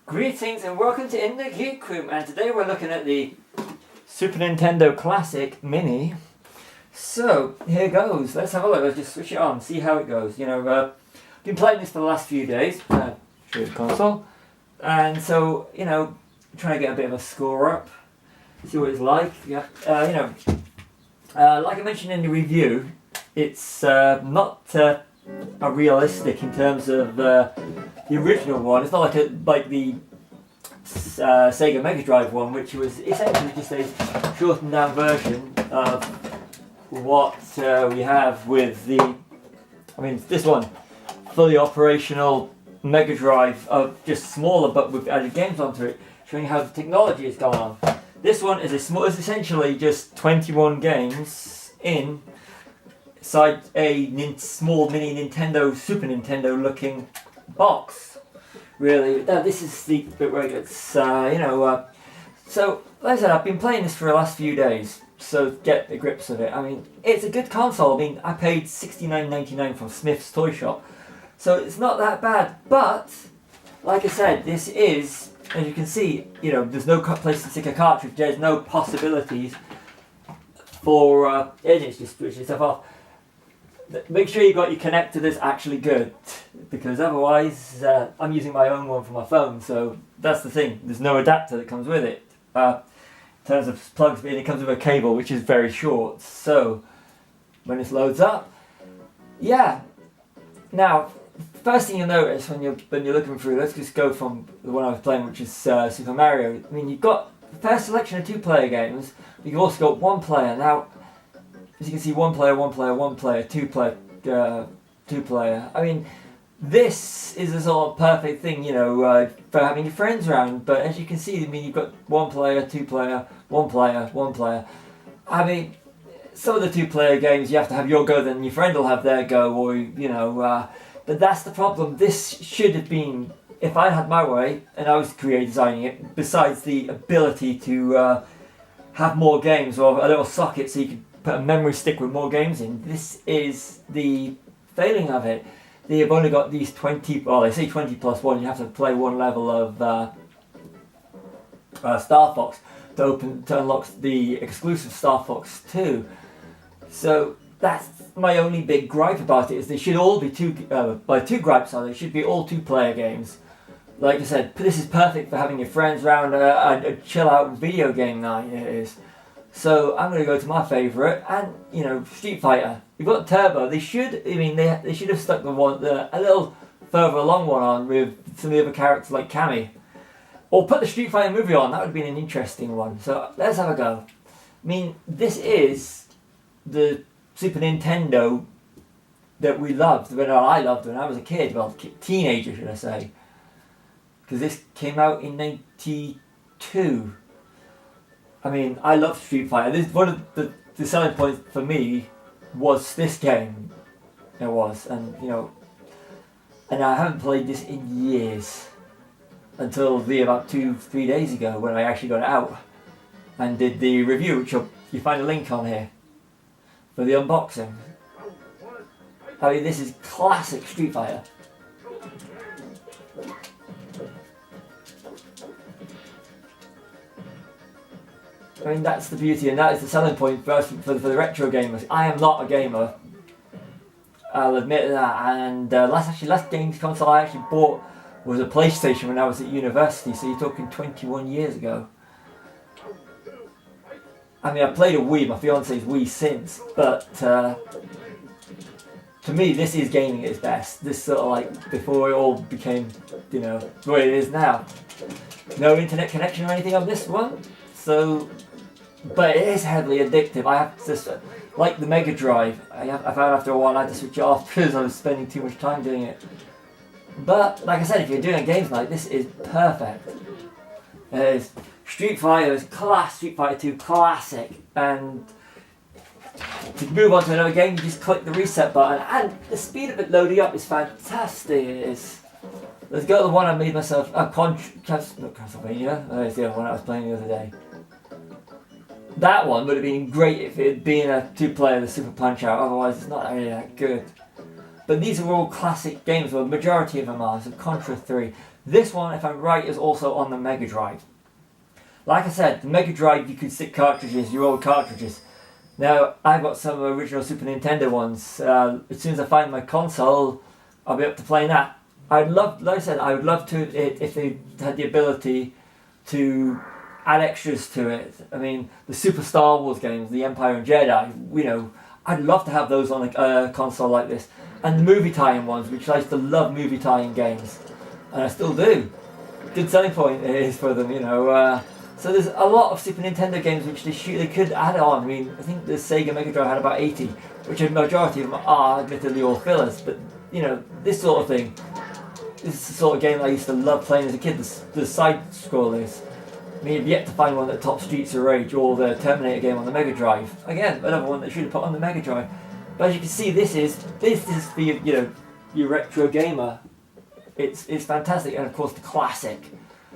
Greetings and welcome to In the Geek Room, and today we're looking at the Super Nintendo Classic Mini. So, here goes. Let's have a look. Let's just switch it on, see how it goes. I've been playing this for the last few days. Show you the console. And so, trying to get a bit of a score up, see what it's like. Yeah. Like I mentioned in the review, it's not a realistic in terms of the original one. It's not like the Sega Mega Drive one, which was essentially just a shortened down version of what we have with this one, fully operational Mega Drive, of just smaller but with added games onto it, showing how the technology has gone on. This one is it's essentially just 21 games inside a small mini Nintendo, Super Nintendo looking box. Really, this is the bit where it gets, so like I said, I've been playing this for the last few days, so get the grips of it. It's a good console. I paid $69.99 from Smith's Toy Shop, so it's not that bad, but like I said, this is, as you can see, there's no place to stick a cartridge, there's no possibilities for, it's just switching stuff off. Make sure you got your connector that's actually good, because otherwise, I'm using my own one for my phone, so that's the thing, there's no adapter that comes with it. In terms of plugs, it comes with a cable which is very short, so when this loads up, yeah. Now, first thing you'll notice when you're looking through, let's just go from the one I was playing, which is Super Mario. You've got a fair selection of two-player games, but you've also got one player. Now, as you can see, one player, two player. This is a sort of perfect thing, for having your friends around. But as you can see, you've got one player, two player, one player. Some of the two-player games you have to have your go, then your friend will have their go, or but that's the problem. This should have been, if I had my way and I was designing it, besides the ability to have more games or a little socket so you could put a memory stick with more games in, this is the failing of it. They've only got these 20, well, they say 20 plus 1, you have to play one level of Star Fox to unlock the exclusive Star Fox 2. So that's my only big gripe about it, is they should all be two gripes are they should be all two-player games. Like I said, this is perfect for having your friends around a chill-out video game night, it is. So I'm going to go to my favourite, and Street Fighter. You've got Turbo. They should, they should have stuck a little further along one on with some of the other characters like Cammy, or put the Street Fighter movie on. That would have been an interesting one. So let's have a go. This is the Super Nintendo that we loved. I loved when I was a kid. Well, teenager, should I say? Because this came out in '92. I love Street Fighter. This one of the selling points for me was this game. It was, and I haven't played this in years until about 2-3 days ago when I actually got it out and did the review, which you find a link on here for the unboxing. This is classic Street Fighter. That's the beauty, and that is the selling point for the retro gamers. I am not a gamer, I'll admit that, and last games console I actually bought was a PlayStation when I was at university, so you're talking 21 years ago. I played a Wii, my fiance's Wii since, but to me this is gaming at its best. This sort of before it all became, the way it is now. No internet connection or anything on this one, so... But it is heavily addictive. I have to, like the Mega Drive, I found after a while I had to switch it off because I was spending too much time doing it. But, like I said, if you're doing a games like this, is perfect. It is. Street Fighter is Street Fighter 2 classic, and to move on to another game, you just click the reset button, and the speed of it loading up is fantastic. It is. Let's go to the one I made myself, Castlevania. That's the other one I was playing the other day. That one would have been great if it had been a two-player, the Super Punch-Out, otherwise it's not really that good. But these are all classic games, or the majority of them are. So Contra 3. This one, if I'm right, is also on the Mega Drive. Like I said, the Mega Drive, you could stick cartridges, your old cartridges. Now, I've got some original Super Nintendo ones. As soon as I find my console, I'll be up to playing that. I'd love, like I said, I would love to, if they had the ability to add extras to it. I mean, the Super Star Wars games, the Empire and Jedi, you know, I'd love to have those on a console like this. And the movie tie-in ones, which I used to love movie tie-in games. And I still do. Good selling point it is for them, you know. So there's a lot of Super Nintendo games which they could add on. I mean, I think the Sega Mega Drive had about 80, which a majority of them are admittedly all fillers. But, you know, this sort of thing, this is the sort of game I used to love playing as a kid, the side-scrollers. I mean, you've yet to find one that tops Streets of Rage or the Terminator game on the Mega Drive. Again, another one that should have put on the Mega Drive. But as you can see, this is for your retro gamer. It's fantastic, and of course the classic.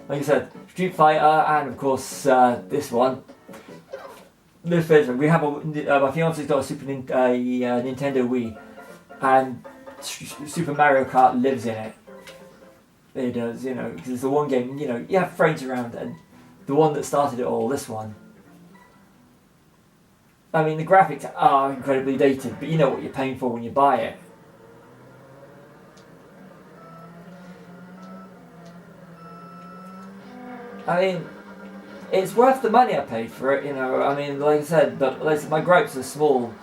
Like I said, Street Fighter, and of course this one. This version, we have my fiance's got a Nintendo Wii, and Super Mario Kart lives in it. It does, you know, because it's the one game, you know, you have friends around, and the one that started it all, this one. I mean, the graphics are incredibly dated, but you know what you're paying for when you buy it. I mean, it's worth the money I paid for it, you know. I mean, like I said, but like I said, my gripes are small,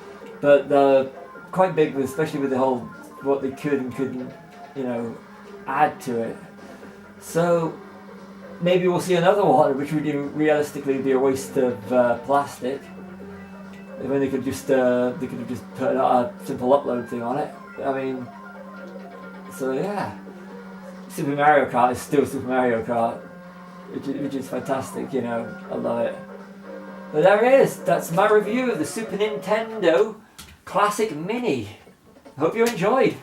but they're quite big, especially with the whole what they could and couldn't, you know, add to it. So maybe we'll see another one, which would realistically be a waste of plastic. When they could just have just put a simple upload thing on it. I mean, so yeah, Super Mario Kart is still Super Mario Kart, which is fantastic. You know, I love it. But there it is. That's my review of the Super Nintendo Classic Mini. Hope you enjoyed.